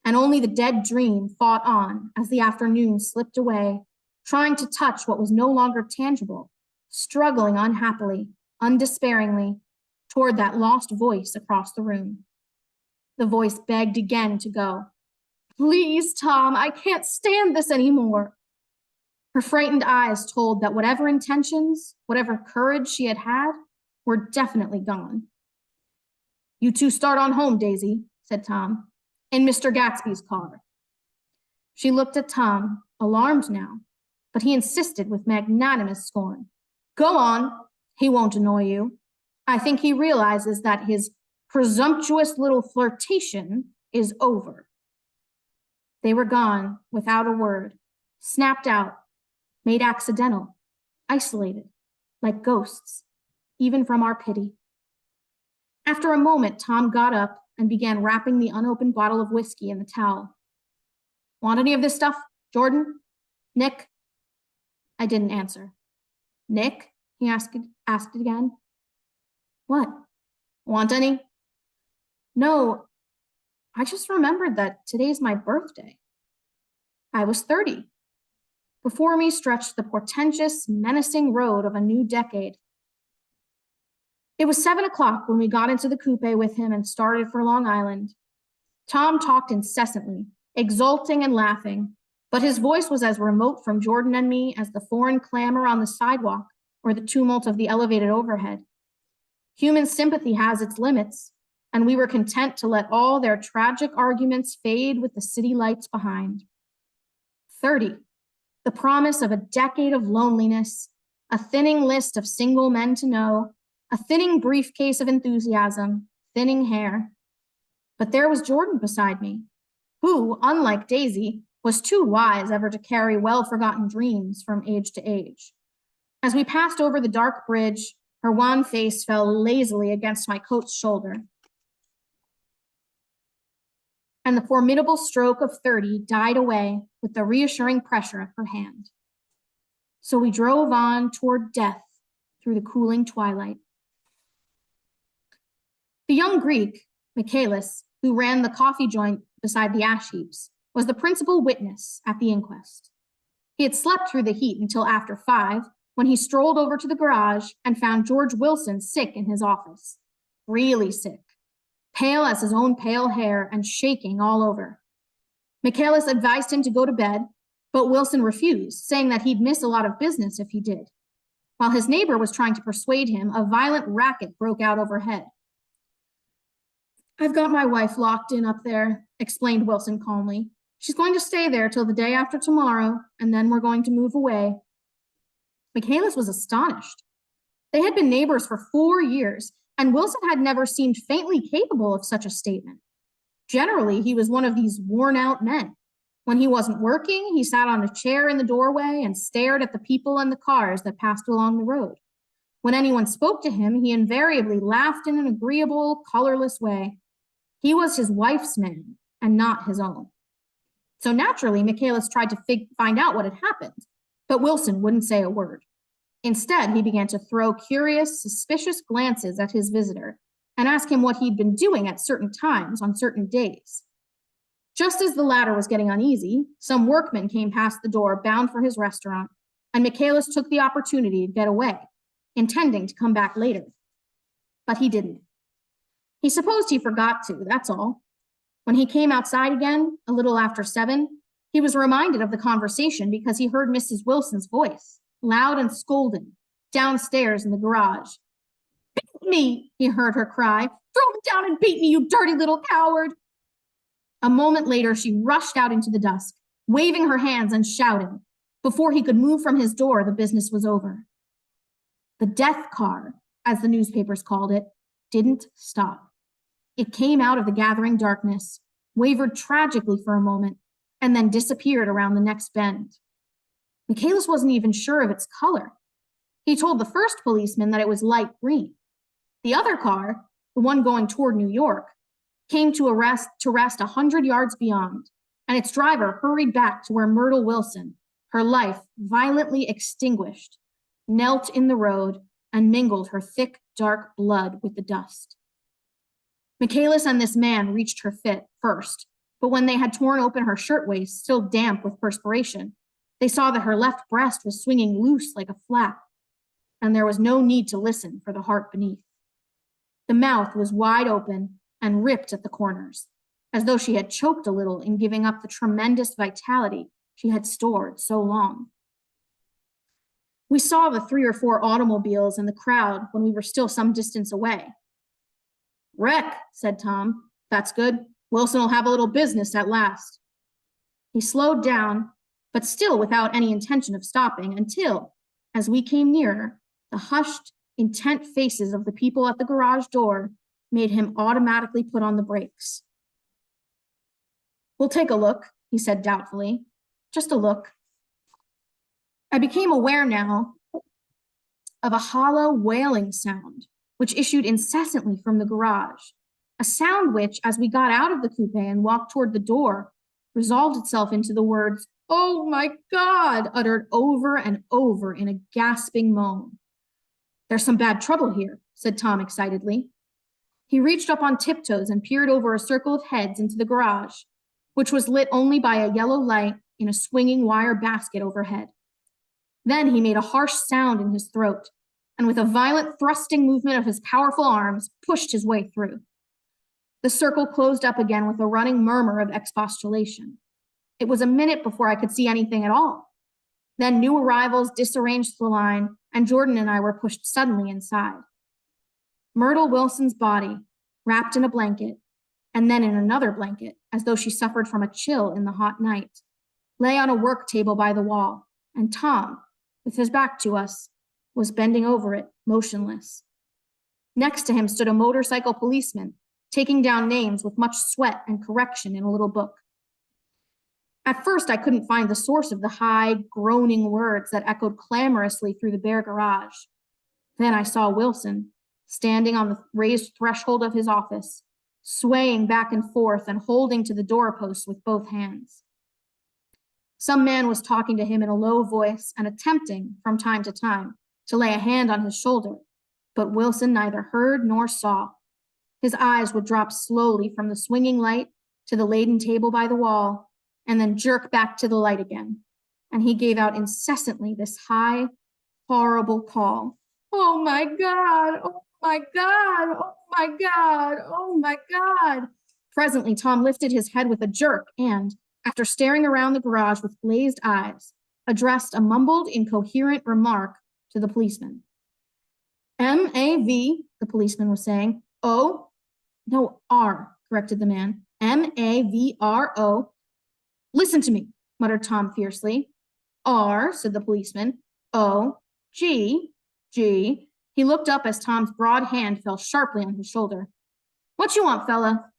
and only the dead dream fought on as the afternoon slipped away, trying to touch what was no longer tangible, struggling unhappily, undespairingly, toward that lost voice across the room. The voice begged again to go. Please, Tom, I can't stand this anymore. Her frightened eyes told that whatever intentions, whatever courage she had had, were definitely gone. You two start on home, Daisy, said Tom, in Mr. Gatsby's car. She looked at Tom, alarmed now, but he insisted with magnanimous scorn. Go on, he won't annoy you. I think he realizes that his presumptuous little flirtation is over. They were gone without a word, snapped out, made accidental, isolated, like ghosts, even from our pity. After a moment, Tom got up and began wrapping the unopened bottle of whiskey in the towel. Want any of this stuff, Jordan? Nick? I didn't answer. Nick? He asked again. What? Want any? No, I just remembered that today's my birthday. I was 30. Before me stretched the portentous, menacing road of a new decade. It was 7 o'clock when we got into the coupe with him and started for Long Island. Tom talked incessantly, exulting and laughing, but his voice was as remote from Jordan and me as the foreign clamor on the sidewalk or the tumult of the elevated overhead. Human sympathy has its limits, and we were content to let all their tragic arguments fade with the city lights behind. 30, the promise of a decade of loneliness, a thinning list of single men to know, a thinning briefcase of enthusiasm, thinning hair. But there was Jordan beside me, who, unlike Daisy, was too wise ever to carry well-forgotten dreams from age to age. As we passed over the dark bridge, her wan face fell lazily against my coat's shoulder, and the formidable stroke of 30 died away with the reassuring pressure of her hand. So we drove on toward death through the cooling twilight. The young Greek, Michaelis, who ran the coffee joint beside the ash heaps, was the principal witness at the inquest. He had slept through the heat until after 5, when he strolled over to the garage and found George Wilson sick in his office, really sick, pale as his own pale hair and shaking all over. Michaelis advised him to go to bed, but Wilson refused, saying that he'd miss a lot of business if he did. While his neighbor was trying to persuade him, a violent racket broke out overhead. I've got my wife locked in up there, explained Wilson calmly. She's going to stay there till the day after tomorrow, and then we're going to move away. Michaelis was astonished. They had been neighbors for 4 years, and Wilson had never seemed faintly capable of such a statement. Generally, he was one of these worn-out men. When he wasn't working, he sat on a chair in the doorway and stared at the people and the cars that passed along the road. When anyone spoke to him, he invariably laughed in an agreeable, colorless way. He was his wife's man and not his own. So naturally, Michaelis tried to find out what had happened, but Wilson wouldn't say a word. Instead, he began to throw curious, suspicious glances at his visitor and ask him what he'd been doing at certain times on certain days. Just as the latter was getting uneasy, some workman came past the door bound for his restaurant, and Michaelis took the opportunity to get away, intending to come back later. But he didn't. He supposed he forgot to, that's all. When he came outside again, a little after 7, he was reminded of the conversation because he heard Mrs. Wilson's voice, loud and scolding, downstairs in the garage. "Beat me," he heard her cry. "Throw me down and beat me, you dirty little coward." A moment later, she rushed out into the dusk, waving her hands and shouting. Before he could move from his door, the business was over. The death car, as the newspapers called it, didn't stop. It came out of the gathering darkness, wavered tragically for a moment, and then disappeared around the next bend. Michaelis wasn't even sure of its color. He told the first policeman that it was light green. The other car, the one going toward New York, came to rest 100 yards beyond, and its driver hurried back to where Myrtle Wilson, her life violently extinguished, knelt in the road and mingled her thick, dark blood with the dust. Michaelis and this man reached her first, but when they had torn open her shirtwaist, still damp with perspiration, they saw that her left breast was swinging loose like a flap, and there was no need to listen for the heart beneath. The mouth was wide open and ripped at the corners, as though she had choked a little in giving up the tremendous vitality she had stored so long. We saw the 3 or 4 automobiles and the crowd when we were still some distance away. "Wreck," said Tom. "That's good. Wilson will have a little business at last." He slowed down, but still without any intention of stopping, until, as we came nearer, the hushed, intent faces of the people at the garage door made him automatically put on the brakes. "We'll take a look," he said doubtfully. "Just a look." I became aware now of a hollow wailing sound, which issued incessantly from the garage, a sound which, as we got out of the coupe and walked toward the door, resolved itself into the words, "Oh my God," uttered over and over in a gasping moan. "There's some bad trouble here," said Tom excitedly. He reached up on tiptoes and peered over a circle of heads into the garage, which was lit only by a yellow light in a swinging wire basket overhead. Then he made a harsh sound in his throat, and with a violent thrusting movement of his powerful arms, pushed his way through. The circle closed up again with a running murmur of expostulation. It was a minute before I could see anything at all. Then new arrivals disarranged the line, and Jordan and I were pushed suddenly inside. Myrtle Wilson's body, wrapped in a blanket, and then in another blanket, as though she suffered from a chill in the hot night, lay on a work table by the wall, and Tom, with his back to us, was bending over it, motionless. Next to him stood a motorcycle policeman, taking down names with much sweat and correction in a little book. At first, I couldn't find the source of the high, groaning words that echoed clamorously through the bare garage. Then I saw Wilson, standing on the raised threshold of his office, swaying back and forth and holding to the doorpost with both hands. Some man was talking to him in a low voice and attempting, from time to time, to lay a hand on his shoulder, but Wilson neither heard nor saw. His eyes would drop slowly from the swinging light to the laden table by the wall, and then jerk back to the light again, and he gave out incessantly this high, horrible call. "Oh my God, oh my God, oh my God, oh my God." Presently, Tom lifted his head with a jerk and, after staring around the garage with glazed eyes, addressed a mumbled, incoherent remark to the policeman. "M-A-V, the policeman was saying. "O, no, R, corrected the man. M-A-V-R-O. "Listen to me," muttered Tom fiercely. "R," said the policeman. "O, G, G." He looked up as Tom's broad hand fell sharply on his shoulder. "What you want, fella?"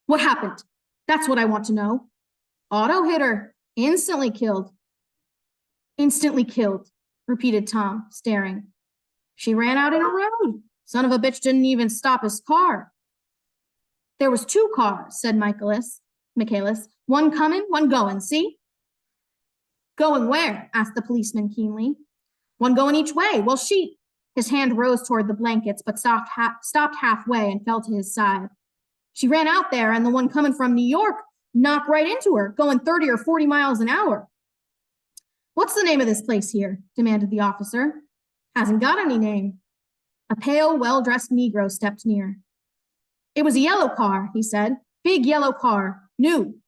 "What happened? That's what I want to know." "Auto hit her. Instantly killed." "Instantly killed," repeated Tom, staring. "She ran out in a road. Son of a bitch didn't even stop his car." "There was 2 cars," said Michaelis. "One coming, one going, see?" "Going where?" asked the policeman keenly. "One going each way. Well, she—" His hand rose toward the blankets, but stopped halfway and fell to his side. "She ran out there, and the one coming from New York knock right into her, going 30 or 40 miles an hour. What's the name of this place here? Demanded the officer. Hasn't got any name. A pale, well-dressed Negro stepped near. It was a yellow car, he said. Big yellow car, new.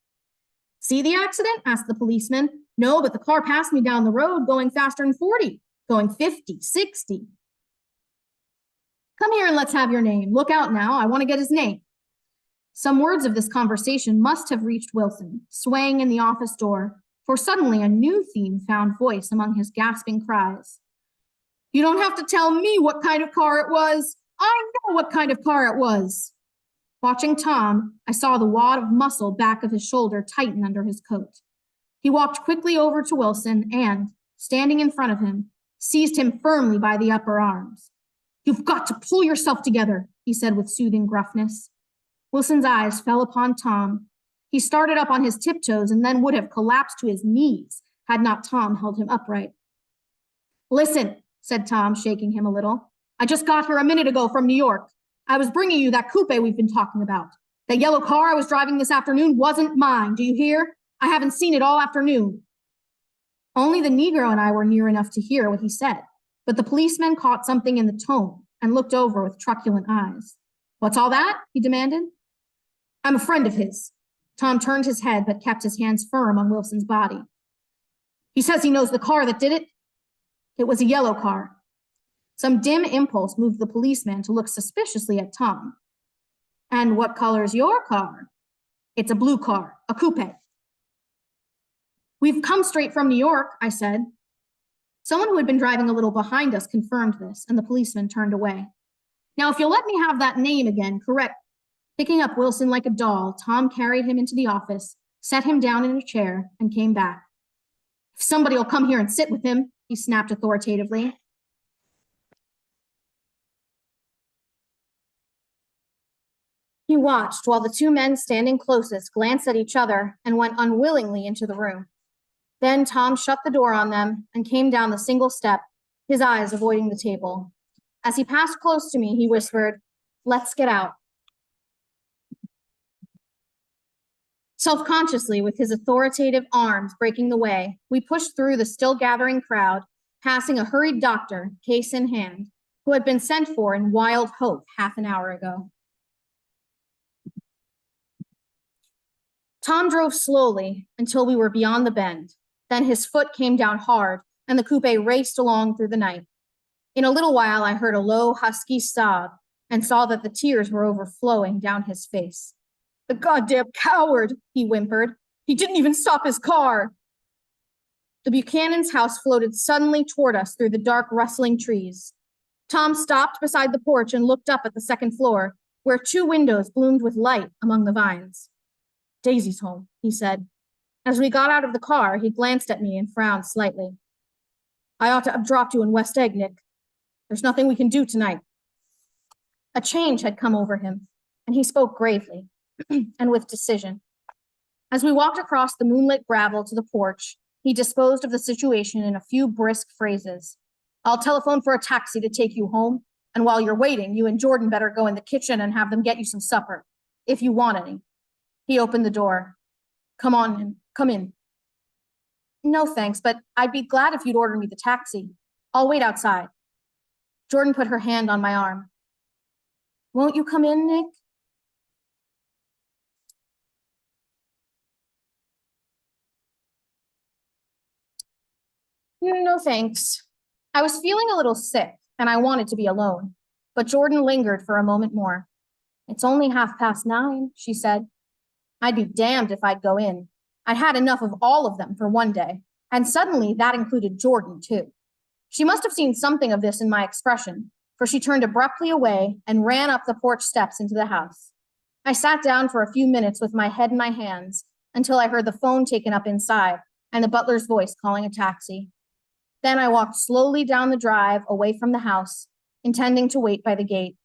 See the accident? Asked the policeman. No, but the car passed me down the road going faster than 40, going 50, 60. Come here and let's have your name. Look out now, I want to get his name. Some words of this conversation must have reached Wilson, swaying in the office door, for suddenly a new theme found voice among his gasping cries. You don't have to tell me what kind of car it was. I know what kind of car it was. Watching Tom, I saw the wad of muscle back of his shoulder tighten under his coat. He walked quickly over to Wilson and, standing in front of him, seized him firmly by the upper arms. You've got to pull yourself together, he said with soothing gruffness. Wilson's eyes fell upon Tom. He started up on his tiptoes and then would have collapsed to his knees had not Tom held him upright. Listen, said Tom, shaking him a little. I just got here a minute ago from New York. I was bringing you that coupe we've been talking about. That yellow car I was driving this afternoon wasn't mine, do you hear? I haven't seen it all afternoon. Only the Negro and I were near enough to hear what he said, but the policeman caught something in the tone and looked over with truculent eyes. What's all that? He demanded. I'm a friend of his. Tom turned his head but kept his hands firm on Wilson's body. He says he knows the car that did it. It was a yellow car. Some dim impulse moved the policeman to look suspiciously at Tom. And what color's your car? It's a blue car, a coupe. We've come straight from New York, I said. Someone who had been driving a little behind us confirmed this, and the policeman turned away. Now, if you'll let me have that name again, correct. Picking up Wilson like a doll, Tom carried him into the office, set him down in a chair, and came back. If somebody will come here and sit with him, he snapped authoritatively. He watched while the two men standing closest glanced at each other and went unwillingly into the room. Then Tom shut the door on them and came down the single step, his eyes avoiding the table. As he passed close to me, he whispered, "Let's get out." Self-consciously, with his authoritative arms breaking the way, we pushed through the still gathering crowd, passing a hurried doctor, case in hand, who had been sent for in wild hope half an hour ago. Tom drove slowly until we were beyond the bend. Then his foot came down hard, and the coupe raced along through the night. In a little while, I heard a low, husky sob and saw that the tears were overflowing down his face. The goddamn coward, he whimpered. He didn't even stop his car. The Buchanan's house floated suddenly toward us through the dark, rustling trees. Tom stopped beside the porch and looked up at the second floor, where two windows bloomed with light among the vines. Daisy's home, he said. As we got out of the car, he glanced at me and frowned slightly. I ought to have dropped you in West Egg, Nick. There's nothing we can do tonight. A change had come over him, and he spoke gravely and with decision. As we walked across the moonlit gravel to the porch, he disposed of the situation in a few brisk phrases. I'll telephone for a taxi to take you home, and while you're waiting, you and Jordan better go in the kitchen and have them get you some supper, if you want any. He opened the door. Come on, come in. No, thanks, but I'd be glad if you'd order me the taxi. I'll wait outside. Jordan put her hand on my arm. Won't you come in, Nick? No, thanks. I was feeling a little sick, and I wanted to be alone, but Jordan lingered for a moment more. It's only 9:30, she said. I'd be damned if I'd go in. I'd had enough of all of them for one day, and suddenly that included Jordan, too. She must have seen something of this in my expression, for she turned abruptly away and ran up the porch steps into the house. I sat down for a few minutes with my head in my hands until I heard the phone taken up inside and the butler's voice calling a taxi. Then I walked slowly down the drive away from the house, intending to wait by the gate.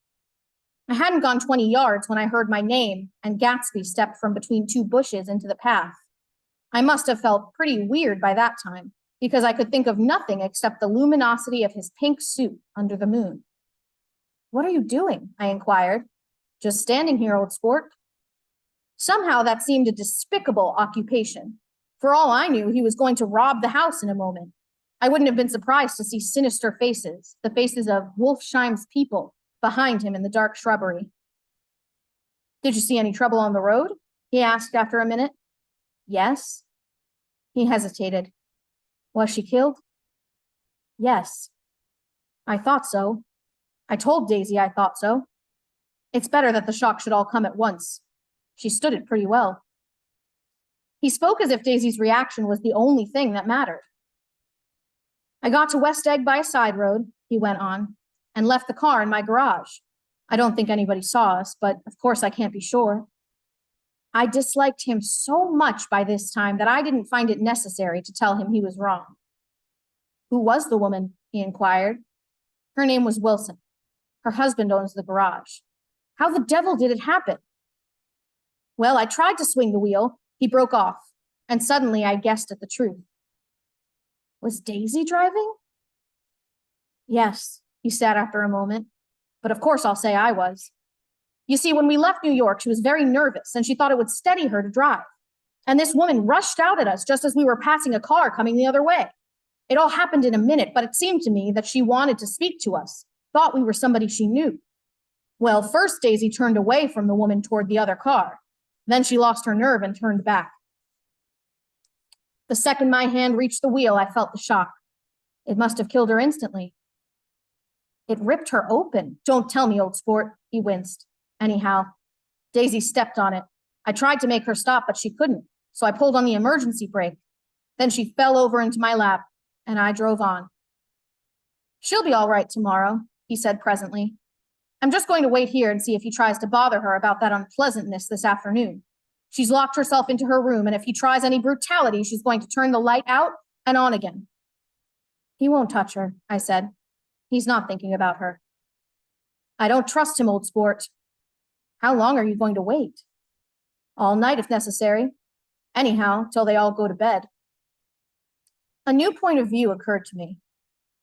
I hadn't gone 20 yards when I heard my name and Gatsby stepped from between two bushes into the path. I must have felt pretty weird by that time, because I could think of nothing except the luminosity of his pink suit under the moon. What are you doing? I inquired. Just standing here, old sport. Somehow that seemed a despicable occupation. For all I knew, he was going to rob the house in a moment. I wouldn't have been surprised to see sinister faces, the faces of Wolfsheim's people, behind him in the dark shrubbery. Did you see any trouble on the road? He asked after a minute. Yes. He hesitated. Was she killed? Yes. I thought so. I told Daisy I thought so. It's better that the shock should all come at once. She stood it pretty well. He spoke as if Daisy's reaction was the only thing that mattered. I got to West Egg by a side road, he went on, and left the car in my garage. I don't think anybody saw us, but of course I can't be sure. I disliked him so much by this time that I didn't find it necessary to tell him he was wrong. Who was the woman? He inquired. Her name was Wilson. Her husband owns the garage. How the devil did it happen? Well, I tried to swing the wheel. He broke off, and suddenly I guessed at the truth. Was Daisy driving? Yes, he said after a moment. But of course I'll say I was. You see, when we left New York, she was very nervous, and she thought it would steady her to drive. And this woman rushed out at us just as we were passing a car coming the other way. It all happened in a minute, but it seemed to me that she wanted to speak to us, thought we were somebody she knew. Well, first Daisy turned away from the woman toward the other car. Then she lost her nerve and turned back. The second my hand reached the wheel, I felt the shock. It must have killed her instantly. It ripped her open. Don't tell me, old sport, he winced. Anyhow, Daisy stepped on it. I tried to make her stop, but she couldn't, so I pulled on the emergency brake. Then she fell over into my lap, and I drove on. She'll be all right tomorrow, he said presently. I'm just going to wait here and see if he tries to bother her about that unpleasantness this afternoon. She's locked herself into her room, and if he tries any brutality, she's going to turn the light out and on again. He won't touch her, I said. He's not thinking about her. I don't trust him, old sport. How long are you going to wait? All night, if necessary. Anyhow, till they all go to bed. A new point of view occurred to me.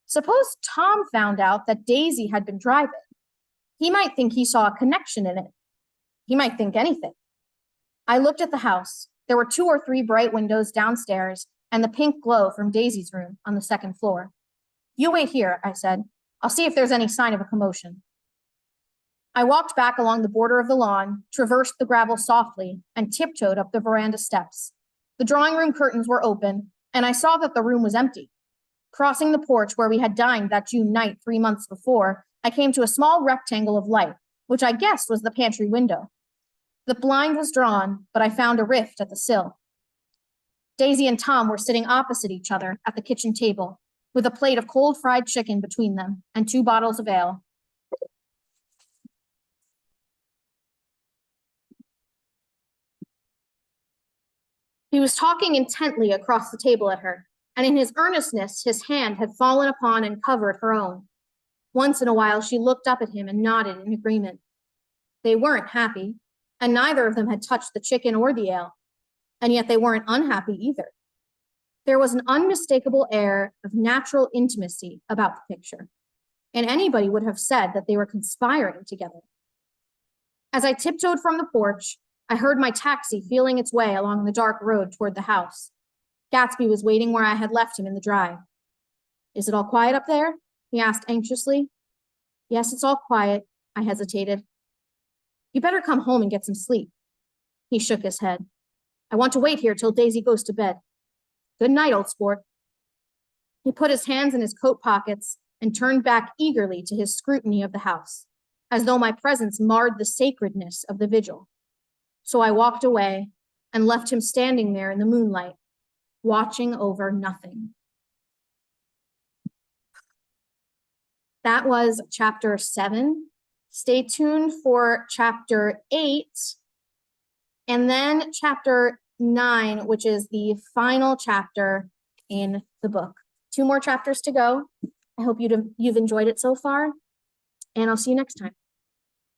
Suppose Tom found out that Daisy had been driving. He might think he saw a connection in it. He might think anything. I looked at the house. There were 2 or 3 bright windows downstairs and the pink glow from Daisy's room on the second floor. You wait here, I said. I'll see if there's any sign of a commotion. I walked back along the border of the lawn, traversed the gravel softly, and tiptoed up the veranda steps. The drawing room curtains were open, and I saw that the room was empty. Crossing the porch where we had dined that June night 3 months before, I came to a small rectangle of light, which I guessed was the pantry window. The blind was drawn, but I found a rift at the sill. Daisy and Tom were sitting opposite each other at the kitchen table, with a plate of cold fried chicken between them and 2 bottles of ale. He was talking intently across the table at her, and in his earnestness, his hand had fallen upon and covered her own. Once in a while, she looked up at him and nodded in agreement. They weren't happy, and neither of them had touched the chicken or the ale, and yet they weren't unhappy either. There was an unmistakable air of natural intimacy about the picture, and anybody would have said that they were conspiring together. As I tiptoed from the porch, I heard my taxi feeling its way along the dark road toward the house. Gatsby was waiting where I had left him in the drive. Is it all quiet up there? He asked anxiously. Yes, it's all quiet, I hesitated. You better come home and get some sleep. He shook his head. I want to wait here till Daisy goes to bed. Good night, old sport. He put his hands in his coat pockets and turned back eagerly to his scrutiny of the house, as though my presence marred the sacredness of the vigil. So I walked away and left him standing there in the moonlight, watching over nothing. That was chapter 7. Stay tuned for chapter 8 and then chapter 9, which is the final chapter in the book. 2 more chapters to go. I hope you've enjoyed it so far, and I'll see you next time.